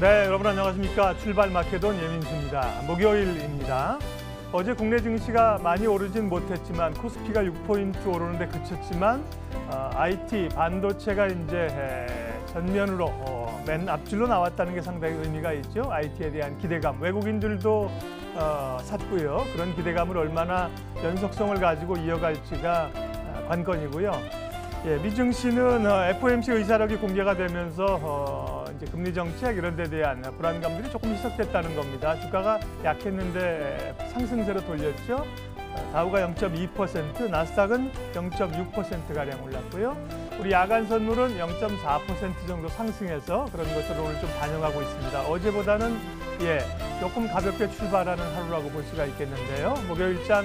네, 여러분 안녕하십니까. 출발 마케돈 예민수입니다. 목요일입니다. 어제 국내 증시가 많이 오르진 못했지만 코스피가 6포인트 오르는데 그쳤지만 IT, 반도체가 이제 전면으로 맨 앞줄로 나왔다는 게 상당히 의미가 있죠. IT에 대한 기대감, 외국인들도 샀고요. 그런 기대감을 얼마나 연속성을 가지고 이어갈지가 관건이고요. 예, 미증시는 FOMC 의사록이 공개가 되면서 이제 금리 정책 이런 데 대한 불안감들이 조금 희석됐다는 겁니다. 주가가 약했는데 상승세로 돌렸죠. 다우가 0.2%, 나스닥은 0.6%가량 올랐고요. 우리 야간 선물은 0.4% 정도 상승해서 그런 것들을 오늘 좀 반영하고 있습니다. 어제보다는 조금 가볍게 출발하는 하루라고 볼 수가 있겠는데요. 목요일장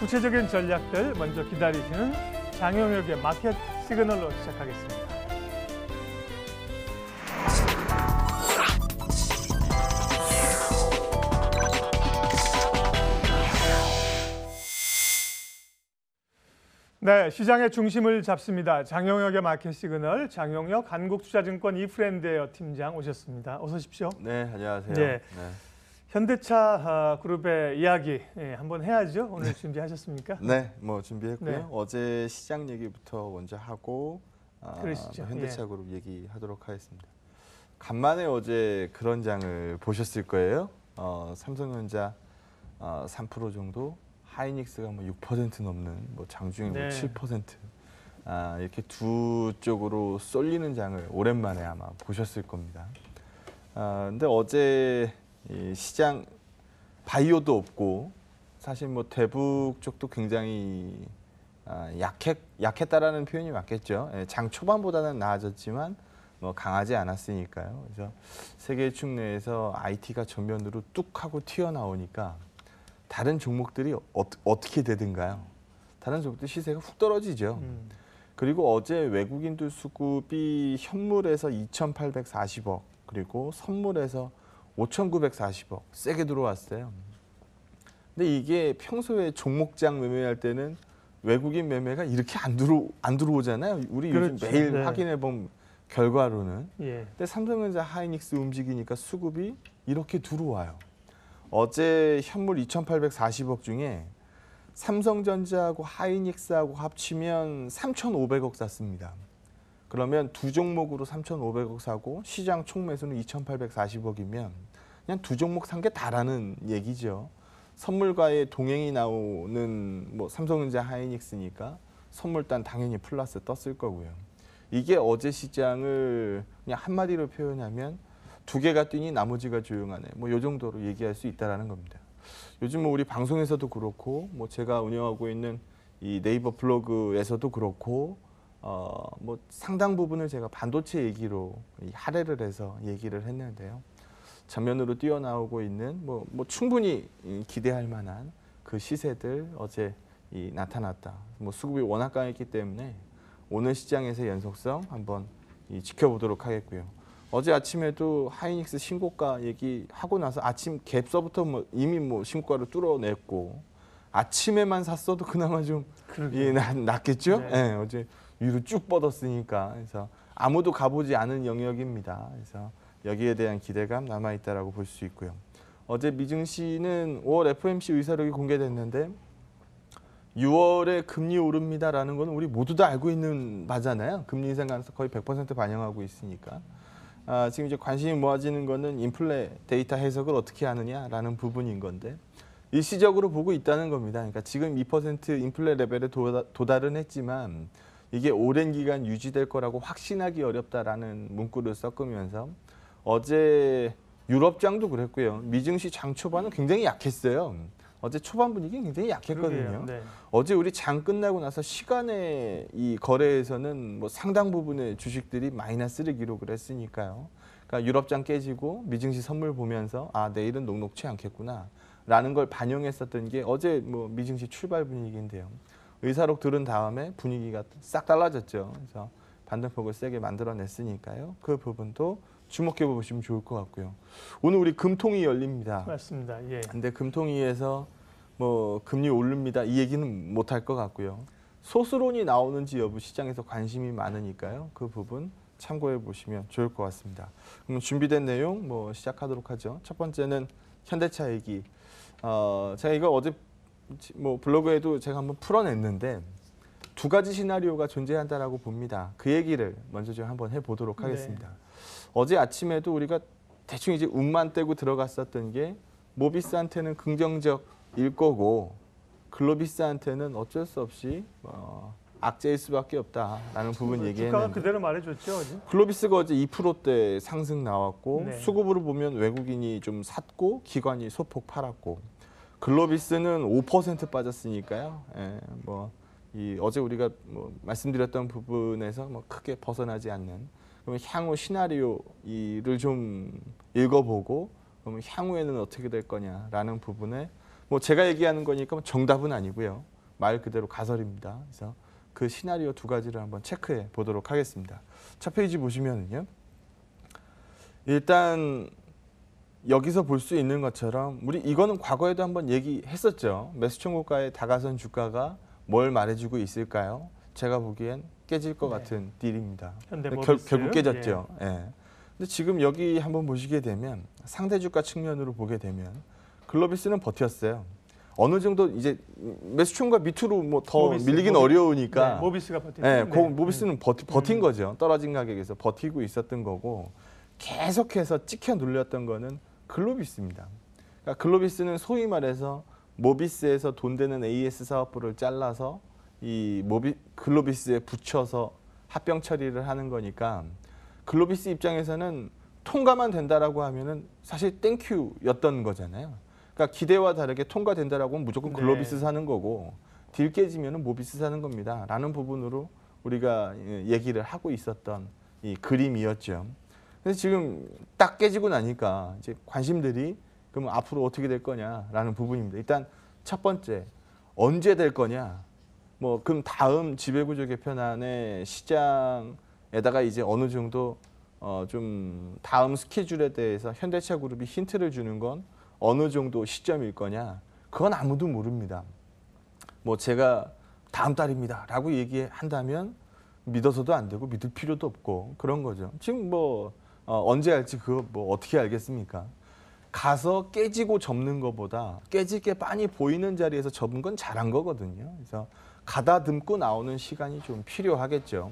구체적인 전략들 먼저 기다리시는 장영혁의 마켓 시그널로 시작하겠습니다. 네, 시장의 중심을 잡습니다. 장영혁의 마켓 시그널, 장영혁 한국투자증권 이프렌드웨어 팀장 오셨습니다. 어서 오십시오. 네, 안녕하세요. 네. 현대차 그룹의 이야기 한번 해야죠. 오늘 준비하셨습니까? 네, 뭐 준비했고요. 네. 어제 시장 얘기부터 먼저 하고 그러시죠. 현대차 그룹 얘기하도록 하겠습니다. 간만에 어제 그런 장을 보셨을 거예요. 삼성전자 3% 정도, 하이닉스가 뭐 6% 넘는, 뭐 장중에 뭐 7%. 이렇게 두 쪽으로 쏠리는 장을 오랜만에 아마 보셨을 겁니다. 근데 어제 이 시장 바이오도 없고 사실 뭐 대북 쪽도 굉장히 약했다라는 표현이 맞겠죠. 장 초반보다는 나아졌지만 뭐 강하지 않았으니까요. 그래서 세계 축내에서 IT가 전면으로 뚝 하고 튀어나오니까 다른 종목들이 어떻게 되든가요? 다른 종목들 시세가 훅 떨어지죠. 그리고 어제 외국인들 수급이 현물에서 2,840억 그리고 선물에서 5,940억 세게 들어왔어요. 근데 이게 평소에 종목장 매매할 때는 외국인 매매가 이렇게 안 들어오잖아요. 우리 그렇죠. 요즘 매일 확인해 본 결과로는. 예. 근데 삼성전자 하이닉스 움직이니까 수급이 이렇게 들어와요. 어제 현물 2,840억 중에 삼성전자하고 하이닉스하고 합치면 3,500억 샀습니다. 그러면 두 종목으로 3,500억 사고 시장 총 매수는 2,840억이면 그냥 두 종목 산 게 다라는 얘기죠. 선물과의 동행이 나오는 뭐 삼성전자 하이닉스니까 선물단 당연히 플러스 떴을 거고요. 이게 어제 시장을 그냥 한마디로 표현하면 두 개가 뛰니 나머지가 조용하네. 뭐 이 정도로 얘기할 수 있다라는 겁니다. 요즘 뭐 우리 방송에서도 그렇고 뭐 제가 운영하고 있는 이 네이버 블로그에서도 그렇고 뭐 상당 부분을 제가 반도체 얘기로 할애를 해서 얘기를 했는데요. 전면으로 뛰어나오고 있는 뭐 충분히 기대할 만한 그 시세들 어제 나타났다. 뭐 수급이 워낙 강했기 때문에 오늘 시장에서 연속성 한번 지켜보도록 하겠고요. 어제 아침에도 하이닉스 신고가 얘기하고 나서 아침 갭서부터 뭐 이미 뭐 신고가를 뚫어냈고 아침에만 샀어도 그나마 좀 낫겠죠? 네, 어제 위로 쭉 뻗었으니까. 그래서 아무도 가보지 않은 영역입니다. 그래서 여기에 대한 기대감 남아있다라고 볼 수 있고요. 어제 미증시는 5월 FOMC 의사록이 공개됐는데 6월에 금리 오릅니다라는 건 우리 모두 다 알고 있는 바잖아요. 금리 인상 가능성 거의 100% 반영하고 있으니까. 지금 이제 관심이 모아지는 거는 인플레 데이터 해석을 어떻게 하느냐라는 부분인 건데 일시적으로 보고 있다는 겁니다. 그러니까 지금 2% 인플레 레벨에 도달은 했지만 이게 오랜 기간 유지될 거라고 확신하기 어렵다라는 문구를 섞으면서 어제 유럽장도 그랬고요. 미증시 장 초반은 굉장히 약했어요. 어제 초반 분위기 굉장히 약했거든요. 네. 어제 우리 장 끝나고 나서 시간에 이 거래에서는 뭐 상당 부분의 주식들이 마이너스를 기록을 했으니까요. 그러니까 유럽장 깨지고 미증시 선물 보면서 내일은 녹록치 않겠구나 라는 걸 반영했었던 게 어제 뭐 미증시 출발 분위기인데요. 의사록 들은 다음에 분위기가 싹 달라졌죠. 그래서 반등폭을 세게 만들어냈으니까요. 그 부분도 주목해 보시면 좋을 것 같고요. 오늘 우리 금통위 열립니다. 맞습니다. 예. 근데 금통위에서 뭐 금리 오릅니다 이 얘기는 못할 것 같고요. 소수론이 나오는지 여부 시장에서 관심이 많으니까요. 그 부분 참고해 보시면 좋을 것 같습니다. 그럼 준비된 내용 뭐 시작하도록 하죠. 첫 번째는 현대차 얘기. 제가 이거 어제 뭐 블로그에도 제가 한번 풀어냈는데 두 가지 시나리오가 존재한다라고 봅니다. 그 얘기를 먼저 좀 한번 해보도록 하겠습니다. 어제 아침에도 우리가 대충 이제 웅만 떼고 들어갔었던 게 모비스한테는 긍정적일 거고 글로비스한테는 어쩔 수 없이 악재일 수밖에 없다라는 부분 주가가 얘기했는데 그대로 말해줬죠, 어제? 글로비스가 어제 2%대 상승 나왔고 네. 수급으로 보면 외국인이 좀 샀고 기관이 소폭 팔았고 글로비스는 5% 빠졌으니까요. 예, 어제 우리가 말씀드렸던 부분에서 크게 벗어나지 않는 그러면 향후 시나리오를 좀 읽어보고 그러면 향후에는 어떻게 될 거냐라는 부분에 제가 얘기하는 거니까 정답은 아니고요. 말 그대로 가설입니다. 그래서 그 시나리오 두 가지를 한번 체크해 보도록 하겠습니다. 첫 페이지 보시면은요. 일단 여기서 볼 수 있는 것처럼 우리 이거는 과거에도 한번 얘기했었죠. 매수청구가의 다가선 주가가 뭘 말해주고 있을까요? 제가 보기엔 깨질 것 같은 딜입니다. 결국 깨졌죠. 예. 근데 지금 여기 한번 보시게 되면 상대 주가 측면으로 보게 되면 글로비스는 버텼어요. 어느 정도 이제 매수청구가 밑으로 더 밀리긴 어려우니까 모비스가 버텼죠. 네, 모비스는 버틴 거죠. 떨어진 가격에서 버티고 있었던 거고 계속해서 찍혀 눌렸던 거는 글로비스입니다. 그러니까 글로비스는 소위 말해서 모비스에서 돈 되는 AS 사업부를 잘라서 이 글로비스에 붙여서 합병 처리를 하는 거니까 글로비스 입장에서는 통과만 된다라고 하면은 사실 땡큐였던 거잖아요. 그러니까 기대와 다르게 통과된다라고 하면 무조건 글로비스 사는 거고 딜 깨지면은 모비스 사는 겁니다라는 부분으로 우리가 얘기를 하고 있었던 이 그림이었죠. 그래서 지금 딱 깨지고 나니까 이제 관심들이 그럼 앞으로 어떻게 될 거냐라는 부분입니다. 일단 첫 번째 언제 될 거냐? 그럼 다음 지배구조 개편안의 시장에다가 이제 어느 정도 좀 다음 스케줄에 대해서 현대차 그룹이 힌트를 주는 건 어느 정도 시점일 거냐? 그건 아무도 모릅니다. 제가 다음 달입니다라고 얘기한다면 믿어서도 안 되고 믿을 필요도 없고 그런 거죠. 지금 언제 할지 그거 어떻게 알겠습니까? 가서 깨지고 접는 것보다 깨질 게 빤히 보이는 자리에서 접은 건 잘한 거거든요. 그래서 가다듬고 나오는 시간이 좀 필요하겠죠.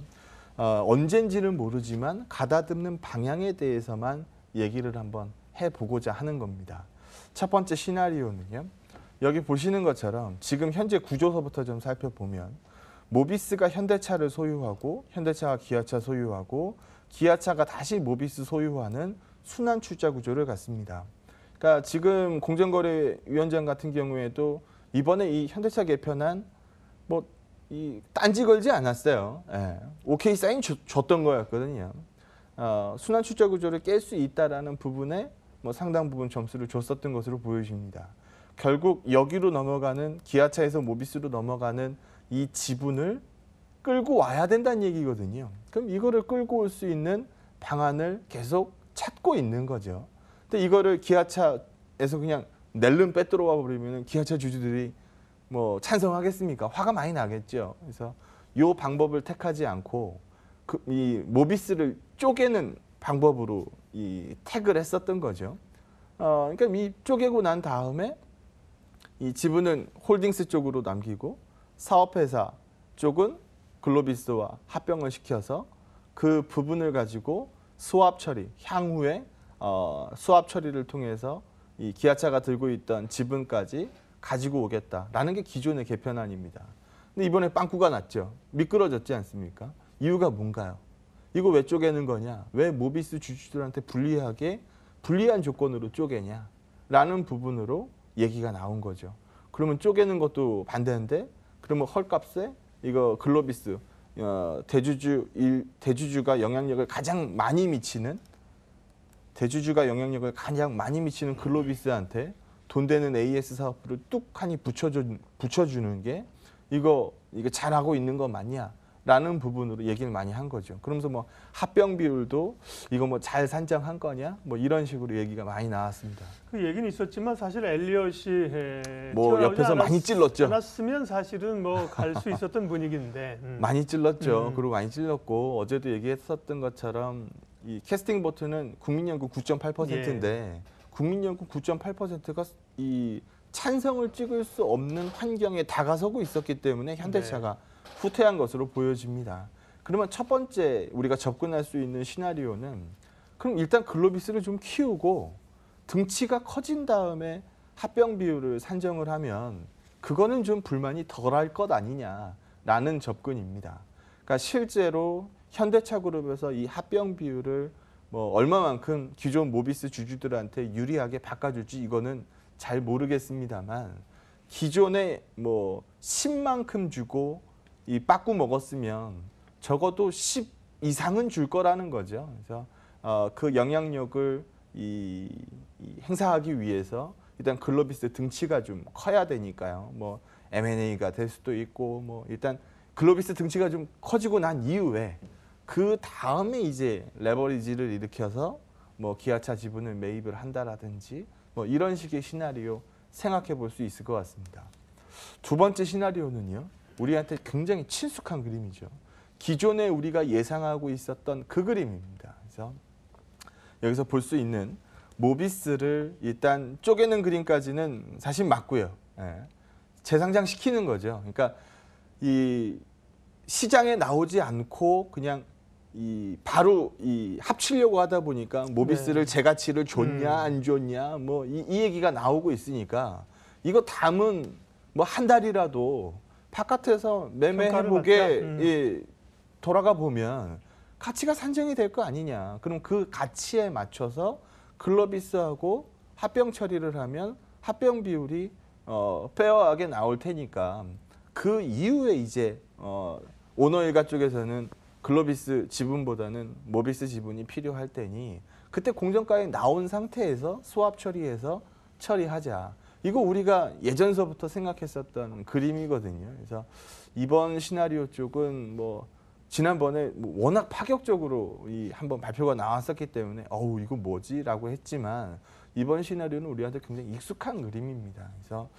언젠지는 모르지만 가다듬는 방향에 대해서만 얘기를 한번 해보고자 하는 겁니다. 첫 번째 시나리오는요. 여기 보시는 것처럼 지금 현재 구조서부터 좀 살펴보면 모비스가 현대차를 소유하고 현대차가 기아차 소유하고 기아차가 다시 모비스 소유하는 순환 출자 구조를 갖습니다. 그러니까 지금 공정거래위원장 같은 경우에도 이번에 이 현대차 개편안 이 딴지 걸지 않았어요. 예. 오케이 사인 줬던 거였거든요. 순환 출자 구조를 깰 수 있다라는 부분에 상당 부분 점수를 줬었던 것으로 보여집니다. 결국 여기로 넘어가는 기아차에서 모비스로 넘어가는 이 지분을 끌고 와야 된다는 얘기거든요. 그럼 이거를 끌고 올 수 있는 방안을 계속 찾고 있는 거죠. 근데 이거를 기아차에서 그냥 낼름 빼들어와 버리면 기아차 주주들이 찬성하겠습니까? 화가 많이 나겠죠. 그래서 이 방법을 택하지 않고 이 모비스를 쪼개는 방법으로 이 택을 했었던 거죠. 그러니까 이 쪼개고 난 다음에 이 지분은 홀딩스 쪽으로 남기고 사업회사 쪽은 글로비스와 합병을 시켜서 그 부분을 가지고 수합 처리, 향후에 수합 처리를 통해서 이 기아차가 들고 있던 지분까지 가지고 오겠다라는 게 기존의 개편안입니다. 근데 이번에 빵꾸가 났죠. 미끄러졌지 않습니까? 이유가 뭔가요? 이거 왜 쪼개는 거냐? 왜 모비스 주주들한테 불리한 조건으로 쪼개냐? 라는 부분으로 얘기가 나온 거죠. 그러면 쪼개는 것도 반대인데 그러면 헐값에 이거 글로비스 대주주가 영향력을 가장 많이 미치는 글로비스한테 돈 되는 AS 사업부를 뚝하니 붙여주는 게 이거 잘하고 있는 거 맞냐? 라는 부분으로 얘기를 많이 한 거죠. 그러면서 뭐 합병 비율도 이거 뭐 잘 산정한 거냐? 뭐 이런 식으로 얘기가 많이 나왔습니다. 그 얘기는 있었지만 사실 엘리엇이 뭐 옆에서 많이 찔렀죠. 않았으면 사실은 뭐 갈 수 있었던 분위기인데 많이 찔렀죠. 그리고 많이 찔렀고 어제도 얘기했었던 것처럼 이 캐스팅 보트는 국민연금 9.8%인데 국민연금 9.8%가 이 찬성을 찍을 수 없는 환경에 다가서고 있었기 때문에 현대차가 후퇴한 것으로 보여집니다. 그러면 첫 번째 우리가 접근할 수 있는 시나리오는 그럼 일단 글로비스를 좀 키우고 등치가 커진 다음에 합병 비율을 산정을 하면 그거는 좀 불만이 덜할 것 아니냐라는 접근입니다. 그러니까 실제로 현대차 그룹에서 이 합병 비율을 뭐 얼마만큼 기존 모비스 주주들한테 유리하게 바꿔줄지 이거는 잘 모르겠습니다만 기존에 뭐 10만큼 주고 이 빠꾸 먹었으면 적어도 10 이상은 줄 거라는 거죠. 그래서 그 영향력을 행사하기 위해서 일단 글로비스 등치가 좀 커야 되니까요. 뭐 M&A가 될 수도 있고 뭐 일단 글로비스 등치가 좀 커지고 난 이후에 그 다음에 이제 레버리지를 일으켜서 뭐 기아차 지분을 매입을 한다라든지 뭐 이런 식의 시나리오 생각해 볼 수 있을 것 같습니다. 두 번째 시나리오는요. 우리한테 굉장히 친숙한 그림이죠. 기존에 우리가 예상하고 있었던 그 그림입니다. 그래서 여기서 볼 수 있는 모비스를 일단 쪼개는 그림까지는 사실 맞고요. 재상장시키는 거죠. 그러니까 이 시장에 나오지 않고 그냥 바로 합치려고 하다 보니까 모비스를 재가치를 줬냐 안 줬냐 뭐 이 얘기가 나오고 있으니까 이거 담은 뭐 한 달이라도 바깥에서 매매해보게 돌아가 보면 가치가 산정이 될 거 아니냐. 그럼 그 가치에 맞춰서 글로비스하고 합병 처리를 하면 합병 비율이 페어하게 나올 테니까 그 이후에 이제 오너 일가 쪽에서는 글로비스 지분보다는 모비스 지분이 필요할 테니 그때 공정가에 나온 상태에서 스왑 처리해서 처리하자. 이거 우리가 예전서부터 생각했었던 그림이거든요. 그래서 이번 시나리오 쪽은 뭐 지난번에 워낙 파격적으로 한번 발표가 나왔었기 때문에 이거 뭐지라고 했지만 이번 시나리오는 우리한테 굉장히 익숙한 그림입니다. 그래서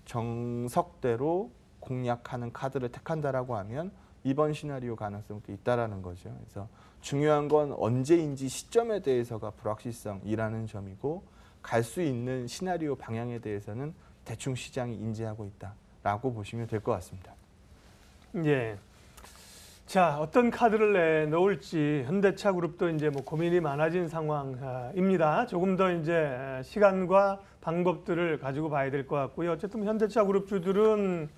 정석대로 공략하는 카드를 택한다라고 하면 이번 시나리오 가능성도 있다라는 거죠. 그래서 중요한 건 언제인지 시점에 대해서가 불확실성이라는 점이고 갈 수 있는 시나리오 방향에 대해서는 대충 시장이 인지하고 있다라고 보시면 될 것 같습니다. 예. 자, 어떤 카드를 내놓을지 현대차 그룹도 이제 뭐 고민이 많아진 상황입니다. 조금 더 이제 시간과 방법들을 가지고 봐야 될 것 같고요. 어쨌든 현대차 그룹 주들은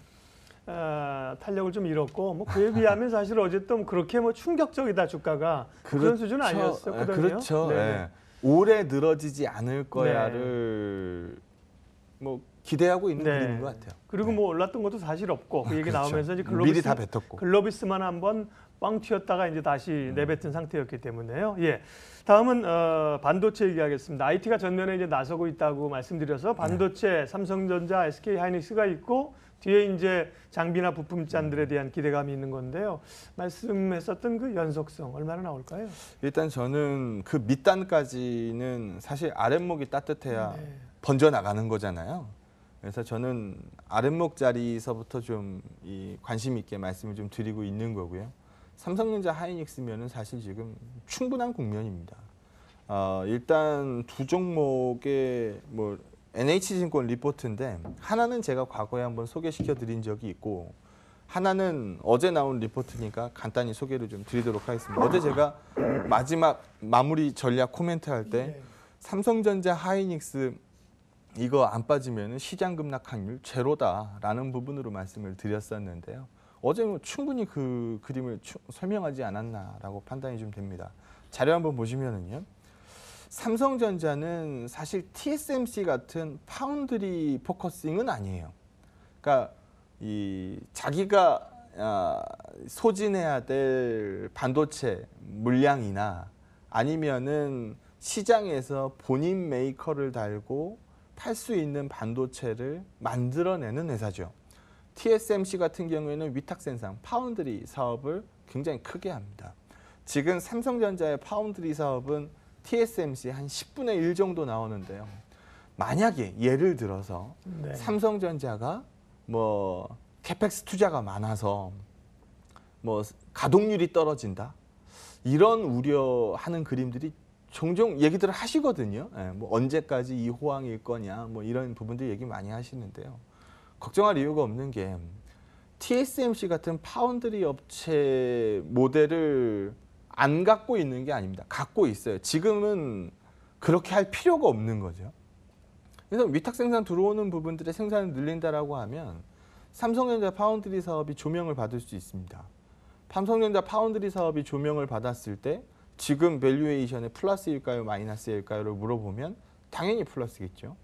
탄력을 좀 잃었고 뭐 그에 비하면 사실 어쨌든 그렇게 뭐 충격적이다 주가가 그런 수준은 아니었었거든요. 그렇죠. 네. 오래 늘어지지 않을 거야를 뭐 기대하고 있는 그림인 것 같아요. 그리고 뭐 올랐던 것도 사실 없고 그 얘기 그렇죠. 나오면서 이제 미리 다 뱉었고 글로비스만 한번 뻥 튀었다가 이제 다시 내뱉은 상태였기 때문에요. 예. 다음은 반도체 얘기하겠습니다. IT가 전면에 이제 나서고 있다고 말씀드려서 반도체 삼성전자, SK 하이닉스가 있고 뒤에 이제 장비나 부품잔들에 대한 기대감이 있는 건데요. 말씀했었던 그 연속성 얼마나 나올까요? 일단 저는 그 밑단까지는 사실 아랫목이 따뜻해야 번져 나가는 거잖아요. 그래서 저는 아랫목 자리에서부터 좀 관심 있게 말씀을 좀 드리고 있는 거고요. 삼성전자 하이닉스면은 사실 지금 충분한 국면입니다. 일단 두 종목의 뭐 NH증권 리포트인데 하나는 제가 과거에 한번 소개시켜 드린 적이 있고 하나는 어제 나온 리포트니까 간단히 소개를 좀 드리도록 하겠습니다. 어제 제가 마지막 마무리 전략 코멘트 할 때 삼성전자 하이닉스 이거 안 빠지면 시장 급락 확률 제로다라는 부분으로 말씀을 드렸었는데요. 어제 뭐 충분히 그 그림을 설명하지 않았나라고 판단이 좀 됩니다. 자료 한번 보시면은요. 삼성전자는 사실 TSMC 같은 파운드리 포커싱은 아니에요. 그러니까 자기가 소진해야 될 반도체 물량이나 아니면은 시장에서 본인 메이커를 달고 팔 수 있는 반도체를 만들어내는 회사죠. TSMC 같은 경우에는 위탁 생산, 파운드리 사업을 굉장히 크게 합니다. 지금 삼성전자의 파운드리 사업은 TSMC 한 10분의 1 정도 나오는데요. 만약에 예를 들어서 네. 삼성전자가 뭐 캐펙스 투자가 많아서 뭐 가동률이 떨어진다, 이런 우려하는 그림들이 종종 얘기들을 하시거든요. 예, 뭐 언제까지 이 호황일 거냐, 뭐 이런 부분들 얘기 많이 하시는데요. 걱정할 이유가 없는 게 TSMC 같은 파운드리 업체 모델을 안 갖고 있는 게 아닙니다. 갖고 있어요. 지금은 그렇게 할 필요가 없는 거죠. 그래서 위탁 생산 들어오는 부분들의 생산을 늘린다라고 하면 삼성전자 파운드리 사업이 조명을 받을 수 있습니다. 삼성전자 파운드리 사업이 조명을 받았을 때 지금 밸류에이션에 플러스일까요, 마이너스일까요를 물어보면 당연히 플러스겠죠.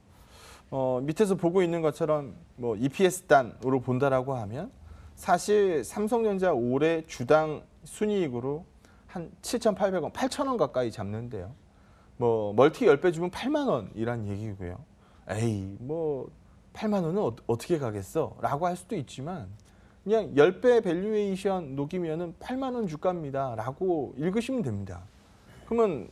밑에서 보고 있는 것처럼 뭐 EPS 단으로 본다라고 하면 사실 삼성전자 올해 주당 순이익으로 한 7,800원, 8,000원 가까이 잡는데요. 뭐 멀티 10배 주면 8만 원이란 얘기고요. 에이, 뭐 8만 원은 어떻게 가겠어? 라고 할 수도 있지만 그냥 10배 밸류에이션 녹이면은 8만 원 주가입니다. 라고 읽으시면 됩니다. 그러면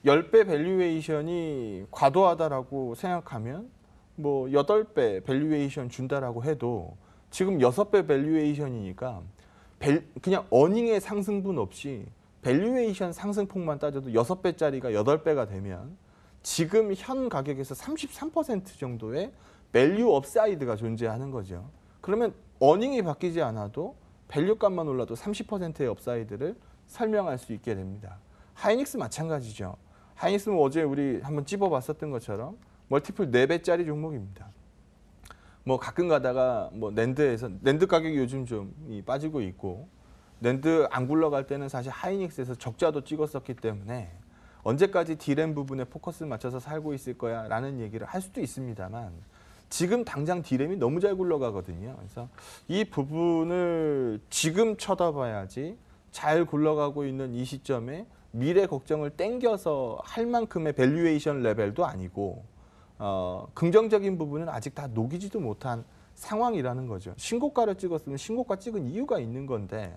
10배 밸류에이션이 과도하다라고 생각하면 뭐 8배 밸류에이션 준다라고 해도 지금 6배 밸류에이션이니까 그냥 어닝의 상승분 없이 밸류에이션 상승폭만 따져도 6배짜리가 8배가 되면 지금 현 가격에서 33% 정도의 밸류 업사이드가 존재하는 거죠. 그러면 어닝이 바뀌지 않아도 밸류값만 올라도 30%의 업사이드를 설명할 수 있게 됩니다. 하이닉스 마찬가지죠. 하이닉스는 어제 우리 한번 찝어봤었던 것처럼 멀티플 4배짜리 종목입니다. 뭐 가끔 가다가 뭐 낸드 가격이 요즘 좀 빠지고 있고 낸드 안 굴러갈 때는 사실 하이닉스에서 적자도 찍었었기 때문에 언제까지 디램 부분에 포커스 맞춰서 살고 있을 거야 라는 얘기를 할 수도 있습니다만 지금 당장 디램이 너무 잘 굴러가거든요. 그래서 이 부분을 지금 쳐다봐야지 잘 굴러가고 있는 이 시점에 미래 걱정을 땡겨서 할 만큼의 밸류에이션 레벨도 아니고 긍정적인 부분은 아직 다 녹이지도 못한 상황이라는 거죠. 신고가를 찍었으면 신고가 찍은 이유가 있는 건데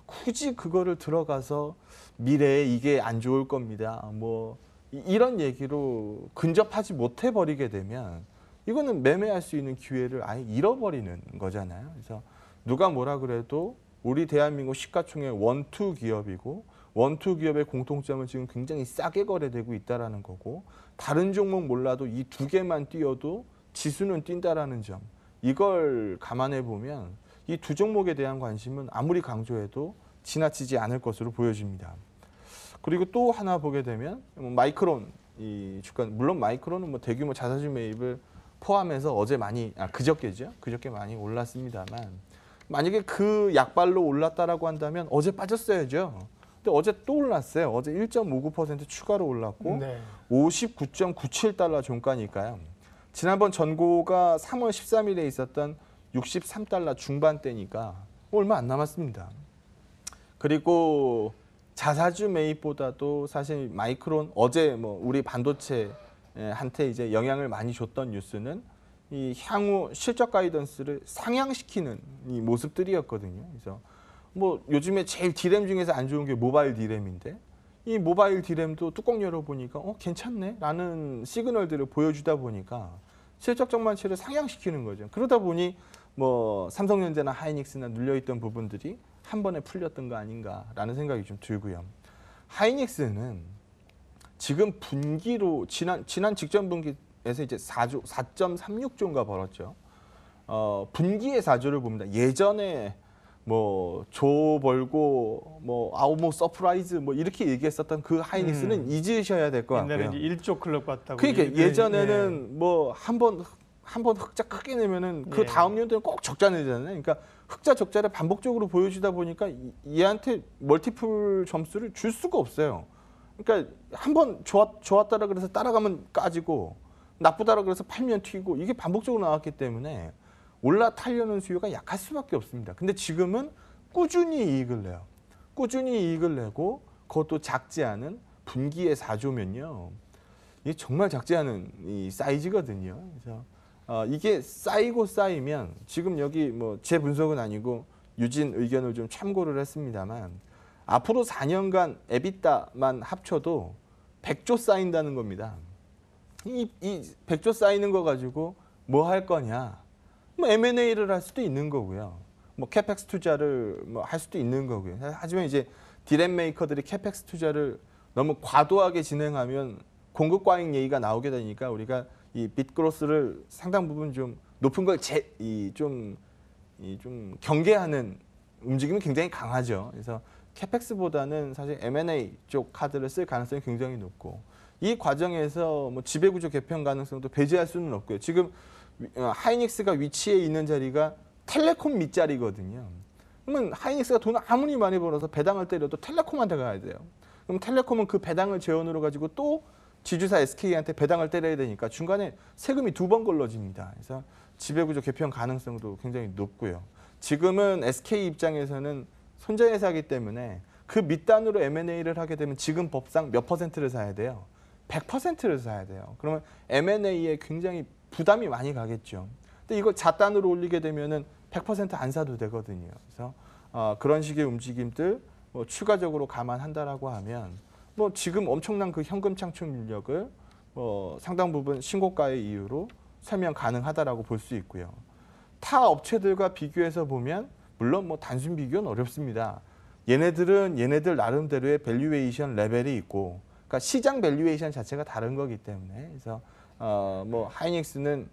굳이 그거를 들어가서 미래에 이게 안 좋을 겁니다. 뭐 이런 얘기로 근접하지 못해 버리게 되면 이거는 매매할 수 있는 기회를 아예 잃어버리는 거잖아요. 그래서 누가 뭐라 그래도 우리 대한민국 시가총액 원투 기업이고 원투 기업의 공통점은 지금 굉장히 싸게 거래되고 있다라는 거고 다른 종목 몰라도 이 두 개만 뛰어도 지수는 뛴다라는 점, 이걸 감안해 보면 이 두 종목에 대한 관심은 아무리 강조해도 지나치지 않을 것으로 보여집니다. 그리고 또 하나 보게 되면 마이크론 이 주가, 물론 마이크론은 뭐 대규모 자사주 매입을 포함해서 어제 많이 그저께 많이 올랐습니다만 만약에 그 약발로 올랐다라고 한다면 어제 빠졌어야죠. 근데 어제 또 올랐어요. 어제 1.59% 추가로 올랐고 네. 59.97달러 종가니까요. 지난번 전고가 3월 13일에 있었던 63달러 중반대니까 얼마 안 남았습니다. 그리고 자사주 매입보다도 사실 마이크론 어제 뭐 우리 반도체한테 이제 영향을 많이 줬던 뉴스는 이 향후 실적 가이던스를 상향시키는 이 모습들이었거든요. 그래서 뭐 요즘에 제일 디램 중에서 안 좋은 게 모바일 디램인데 이 모바일 디램도 뚜껑 열어보니까 괜찮네 라는 시그널들을 보여주다 보니까 실적 전망치를 상향시키는 거죠. 그러다 보니 뭐 삼성전자나 하이닉스나 눌려있던 부분들이 한 번에 풀렸던 거 아닌가라는 생각이 좀 들고요. 하이닉스는 지금 분기로 지난 직전 분기에서 이제 4.36조인가 벌었죠. 분기의 4조를 봅니다. 예전에 뭐 조 벌고 뭐 아우 서프라이즈 뭐 이렇게 얘기했었던 그 하이닉스는 잊으셔야 될 것 같고요. 옛날에 이제 1조 클럽 같다고. 그러니까 예전에는 뭐 한 번 흑자 크게 내면은 그 다음 연도는 꼭 적자 내잖아요. 그러니까 흑자 적자를 반복적으로 보여주다 보니까 얘한테 멀티플 점수를 줄 수가 없어요. 그러니까 한 번 좋았다라 그래서 따라가면 까지고 나쁘다라 그래서 팔면 튀고 이게 반복적으로 나왔기 때문에 올라타려는 수요가 약할 수밖에 없습니다. 근데 지금은 꾸준히 이익을 내요. 꾸준히 이익을 내고 그것도 작지 않은 분기의 4조면요. 이게 정말 작지 않은 이 사이즈거든요. 그래서 이게 쌓이고 쌓이면 지금 여기 뭐 제 분석은 아니고 유진 의견을 좀 참고를 했습니다만 앞으로 4년간 에비타만 합쳐도 100조 쌓인다는 겁니다. 이 100조 쌓이는 거 가지고 뭐 할 거냐? 뭐 M&A를 할 수도 있는 거고요. 뭐 캐펙스 투자를 뭐 할 수도 있는 거고요. 하지만 이제 디램 메이커들이 캐펙스 투자를 너무 과도하게 진행하면 공급 과잉 얘기가 나오게 되니까 우리가 이 빗그로스를 상당 부분 좀 높은 걸 좀 경계하는 움직임이 굉장히 강하죠. 그래서 캐펙스보다는 사실 M&A 쪽 카드를 쓸 가능성이 굉장히 높고 이 과정에서 뭐 지배구조 개편 가능성도 배제할 수는 없고요. 지금 하이닉스가 위치해 있는 자리가 텔레콤 밑자리거든요. 그러면 하이닉스가 돈을 아무리 많이 벌어서 배당을 때려도 텔레콤한테 가야 돼요. 그럼 텔레콤은 그 배당을 재원으로 가지고 또 지주사 SK한테 배당을 때려야 되니까 중간에 세금이 2번 걸러집니다. 그래서 지배구조 개편 가능성도 굉장히 높고요. 지금은 SK 입장에서는 손자회사이기 때문에 그 밑단으로 M&A를 하게 되면 지금 법상 몇 퍼센트를 사야 돼요? 100%를 사야 돼요. 그러면 M&A에 굉장히 부담이 많이 가겠죠. 근데 이걸 자단으로 올리게 되면은 100%안 사도 되거든요. 그래서 그런 식의 움직임들 뭐 추가적으로 감안한다라고 하면 뭐 지금 엄청난 그 현금 창출력을 상당 부분 신고가의 이유로 설명 가능하다라고 볼 수 있고요. 타 업체들과 비교해서 보면 물론 뭐 단순 비교는 어렵습니다. 얘네들은 얘네들 나름대로의 밸류에이션 레벨이 있고, 그러니까 시장 밸류에이션 자체가 다른 거기 때문에 그래서 뭐 하이닉스는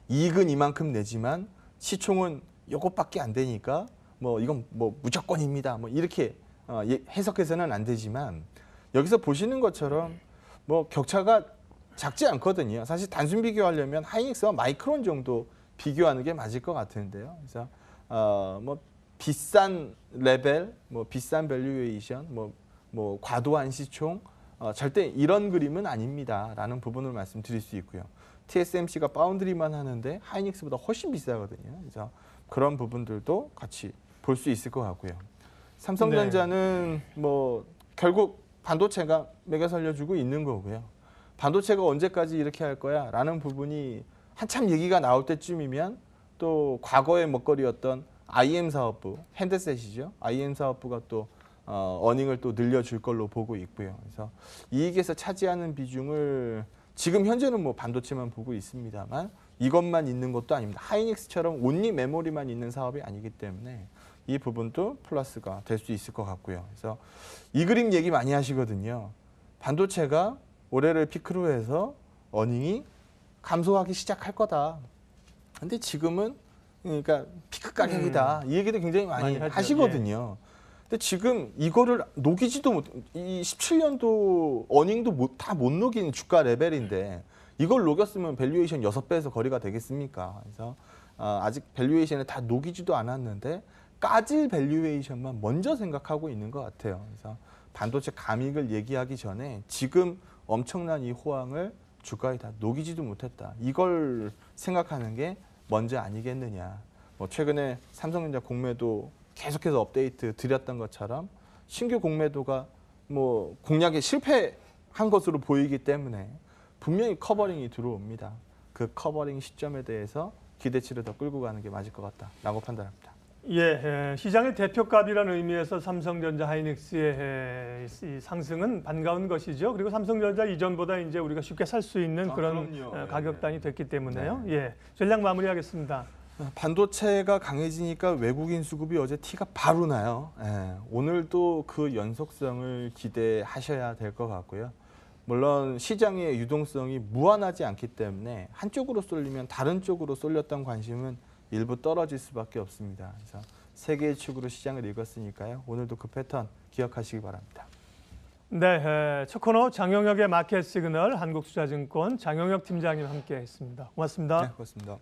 이익은 이만큼 내지만 시총은 요것밖에 안 되니까 뭐 이건 뭐 무조건입니다. 뭐 이렇게 해석해서는 안 되지만 여기서 보시는 것처럼 뭐 격차가 작지 않거든요. 사실 단순 비교하려면 하이닉스와 마이크론 정도 비교하는 게 맞을 것 같은데요. 그래서 뭐 비싼 레벨, 뭐 비싼 밸류에이션, 뭐 과도한 시총 절대 이런 그림은 아닙니다라는 부분을 말씀드릴 수 있고요. TSMC가 파운드리만 하는데 하이닉스보다 훨씬 비싸거든요. 그래서 그런 부분들도 같이 볼 수 있을 것 같고요. 삼성전자는 뭐 결국 반도체가 매겨 살려주고 있는 거고요. 반도체가 언제까지 이렇게 할 거야? 라는 부분이 한참 얘기가 나올 때쯤이면 또 과거의 먹거리였던 IM 사업부, 핸드셋이죠. IM 사업부가 또 어닝을 또 늘려줄 걸로 보고 있고요. 그래서 이익에서 차지하는 비중을 지금 현재는 뭐 반도체만 보고 있습니다만 이것만 있는 것도 아닙니다. 하이닉스처럼 온리 메모리만 있는 사업이 아니기 때문에 이 부분도 플러스가 될 수 있을 것 같고요. 그래서 이 그림 얘기 많이 하시거든요. 반도체가 올해를 피크로 해서 어닝이 감소하기 시작할 거다. 근데 지금은 그러니까 피크 가격이다. 이 얘기도 굉장히 많이 하시거든요. 근데 지금 이거를 녹이지도 못, 이 17년도 어닝도 다 못 녹이는 주가 레벨인데 이걸 녹였으면 밸류에이션 6배에서 거리가 되겠습니까? 그래서 아직 밸류에이션을 다 녹이지도 않았는데 까질 밸류에이션만 먼저 생각하고 있는 것 같아요. 그래서 반도체 감익을 얘기하기 전에 지금 엄청난 이 호황을 주가에 다 녹이지도 못했다. 이걸 생각하는 게 먼저 아니겠느냐. 뭐 최근에 삼성전자 공매도 계속해서 업데이트 드렸던 것처럼 신규 공매도가 뭐 공략에 실패한 것으로 보이기 때문에 분명히 커버링이 들어옵니다. 그 커버링 시점에 대해서 기대치를 더 끌고 가는 게 맞을 것 같다라고 판단합니다. 예, 시장의 대표값이라는 의미에서 삼성전자 하이닉스의 이 상승은 반가운 것이죠. 그리고 삼성전자 이전보다 이제 우리가 쉽게 살 수 있는 그런 그럼요. 가격단이 됐기 때문에요. 네. 예, 전략 마무리하겠습니다. 반도체가 강해지니까 외국인 수급이 어제 티가 바로 나요. 예, 오늘도 그 연속성을 기대하셔야 될 것 같고요. 물론 시장의 유동성이 무한하지 않기 때문에 한쪽으로 쏠리면 다른 쪽으로 쏠렸던 관심은 일부 떨어질 수밖에 없습니다. 그래서 세 개의 축으로 시장을 읽었으니까요. 오늘도 그 패턴 기억하시기 바랍니다. 네, 첫 코너 장영혁의 마켓 시그널 한국투자증권 장영혁 팀장님 함께했습니다. 고맙습니다. 네, 고맙습니다.